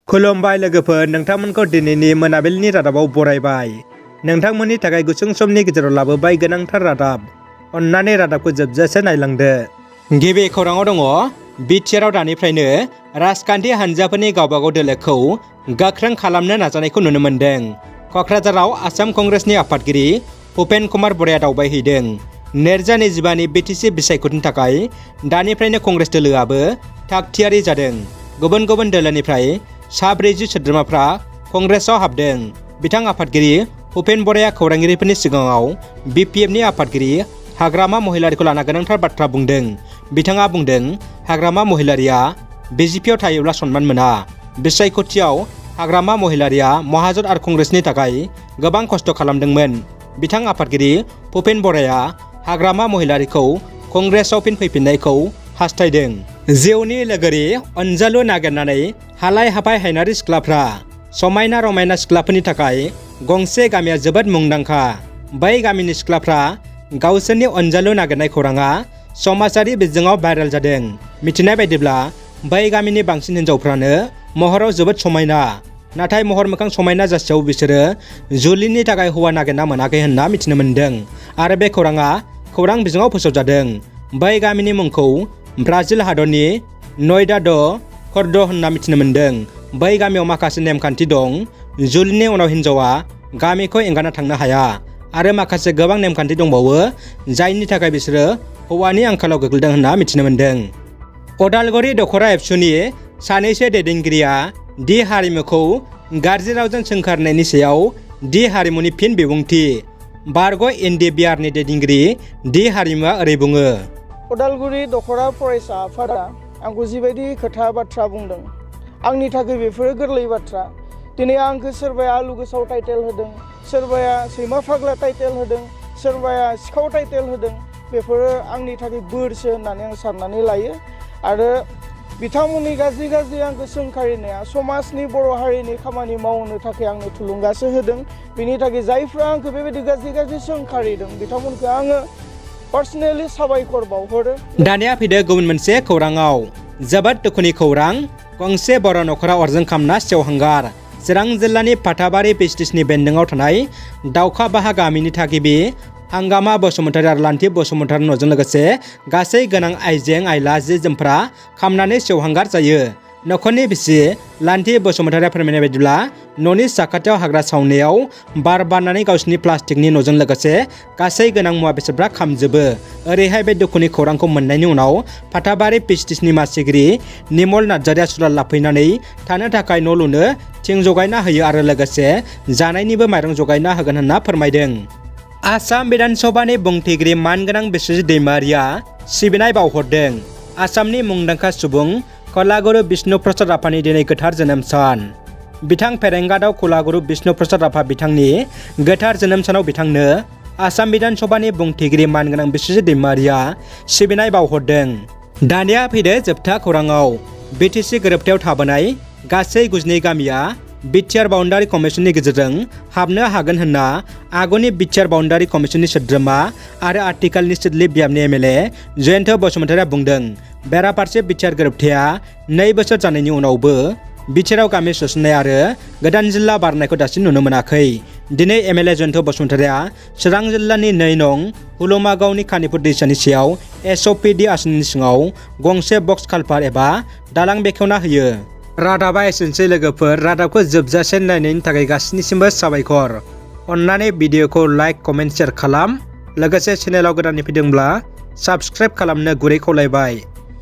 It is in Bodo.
खुलुमबाय लोगोफोर, नोंथांमोनखौ दिनैनि मोनाबिलिनि रादाबाव बरायबाय। नोंथांमोननि थाखाय गुसुं समनि गेजेराव लाबोबाय गोनांथार रादाब। अन्नानै रादाबखौ जोबजासे नायलांदो। गिबि खौराङाव दङ, BTRआव दानिफ्रायनो राजखान्थि हान्जाफोरनि गावबागाव दोलोखौ गोख्रों खालामनो नाजानायखौ नुनो मोन्दों। क'क्राझाराव आसाम कंग्रेसनि आफादगिरि भुपेन कुमार बर'आ दावबायहैदों। 2025नि BTC बिसायख'थिनि थाखाय दानिफ्रायनो कंग्रेस दोलोआबो थागथियारि जादों। गुबुन गुबुन दोलोनिफ्राय सा 40 सोद्रोमाफ्रा कंग्रेसआव हाबदों। बिथां आफादगिरि भुपेन बर'आ खौरांगिरिफोरनि सिगाङाव BPFनि आफादगिरि हाग्रामा महिलारिखौ लाना गोनांथार बाथ्रा बुंदों। बिथाङा बुंदों, हाग्रामा महिलारिया BJPआव थायोब्ला सनमान मोना। बिसायख'थियाव हाग्रामा महिलारिया महाजन आरो कंग्रेसनि थाखाय गोबां खस्थ' खालामदोंमोन। बिथां आफादगिरि भुपेन बर'आ हाग्रामा महिलारिखौ कंग्रेसआव फिन फैफिननायखौ हास्थायदों। जिउनि लोगोरि अनजालु नागिरनानै हालाय हाफाय हायनारि सिख्लाफ्रा समायना रमायना सिख्लाफोरनि थाखाय गंसे गामिया जोबोद मुंदांखा। बै गामिनि सिख्लाफ्रा गावसोरनि अनजालु नागिरनाय खौराङा समाजारि बिजोङाव भाइरेल जादों। मिथिनाय बायदिब्ला बै गामिनि बांसिन हिन्जावफ्रानो महराव जोबोद समायना। नाथाय महर मोखां समायना जासेयाव बिसोरो जुलिनि थाखाय हौवा नागिरना मोनाखै होनना मिथिनो मोन्दों आरो बे खौराङा खौरां बिजोङाव फोसावजादों। बै गामिनि मुंखौ ब्राजिल हादरनि नयडा ड कर्ड' होनना मिथिनो मोन्दों। बै गामियाव माखासे नेमखान्थि दं। जुलिनि उनाव हिन्जावा गामिखौ एंगारना थांनो हाया आरो माखासे गोबां नेमखान्थि दंबावो, जायनि थाखाय बिसोरो हौवानि आंखालाव गोग्लैदों होनना मिथिनो मोन्दों। अदालगुरि दख'रा एबसुनि सानैसो दैदेनगिरिया दि हारिमुखौ गाज्रि रावजों सोंखारनायनि सायाव दि हारिमुनि फिन बिबुंथि। बारग' NDBRनि दैदेनगिरि दि हारिमुआ ओरै बुङो। अदालगुरि दख'रा फरायसा आफादा आंखौ जिबायदि खोथा बाथ्रा बुंदों, आंनि थाखाय बेफोरो गोरलै बाथ्रा। दिनै आंखौ सोरबाया आलु गोसाव टाइटेल होदों, सोरबाया सैमा फाग्ला टाइटेल होदों, सोरबाया सिखाव टाइटेल होदों। बेफोरो आंनि थाखाय बोरसो होननानै आं साननानै लायो। आरो बिथांमोननि गाज्रि आंखौ सोंखारिनाया समाजनि बर' हारिनि खामानि मावनो थाखाय आंनो थुलुंगासो होदों। बेनि थाखाय जायफ्रा आंखौ बेबायदि गाज्रि सोंखारिदों, बिथांमोनखौ आङो पार्सनेलि साबायखर बावहरो। दानिया फैदो गुबुन मोनसे खौराङाव। जोबोद दुखुनि खौरां, गंसे बर' नखरा अरजों खामना सेवहांगार। चिरां जिल्लानि फाथाबारि पिस्टिसनि बेन्दोङाव थानाय दाउखाबाहा गामिनि थागिबि हांगामा बसुमतारी आरो लान्थि बसुमतारी न'जों लोगोसे गासै गोनां आइजें आइला जि जोमफ्रा खामनानै सेवहांगार जायो। नखरनि बिसि लान्थि बसुमतारीया फोरमायनाय बायदिब्ला न'नि साखाथियाव हाग्रा सावनायाव बार बारनानै गावसिनि प्लास्टिकनि न'जों लोगोसे गासै गोनां मुवा बेसादफ्रा खामजोबो। ओरैहाय बे दुखुनि खौरांखौ मोननायनि उनाव फाथाबारि पिस्टिसनि मासिगिरि निमल नार्जारिया सुलाद लाफैनानै थानो थाखाय न' लुनो थिं जगायना होयो आरो लोगोसे जानायनिबो माइरं जगायना होगोन होनना फोरमायदों। आसाम बिधानसभानि बुंथिगिरि मानगोनां बिस्वजित दैमारिया सिबिनाय बावहरदों। आसामनि मुंदांखा सुबुं कलागुरु बिष्णु प्रसाद राभानि दिनै गोथार जोनोम सान। बिथां फेरेंगादाव कलागुरु बिष्णु प्रसाद राभा बिथांनि गोथार जोनोम सानाव बिथांनो आसाम बिधानसभानि बुंथिगिरि मानगोनां बिस्वजित दैमारिया सिबिनाय बावहरदों। दानिया फैदो जोबथा खौराङाव। BTC गोरोबथायाव थाबोनाय गासै 92 गामिया BTR बाउन्डारि कमिसननि गेजेरजों हाबनो हागोन होनना आगुनि BTR बाउन्डारि कमिसननि सोद्रोमा आरो आथिखालनि सिडली बियाबनि MLA जयन्त बसुमतारीया बुंदों। बेराफारसे BTR गोरोबथाया 2 बोसोर जानायनि उनावबो BTRआव गामि सोसननाय आरो गोदान जिल्ला बारनायखौ दासिम नुनो मोनाखै। दिनै MLA जयन्त बसुमतारीया चिरां जिल्लानि 2 नं हुलुमागावनि खानिपुर दैसानि सायाव SOPD आसनिनि सिङाव गंसे बक्स कालभार एबा दालां बेखेवना होयो। रादाबा एसेनोसै लोगोफोर। रादाबखौ जोबजासे नायनायनि थाखाय गासैनिसिमबो साबायखर। अन्नानै भिडिअखौ लाइक, कमेन्ट, शेयार खालाम। लोगोसे चेनेलाव गोदानै फैदोंब्ला साबस्क्राइब खालामनो गुरै खावलायबाय।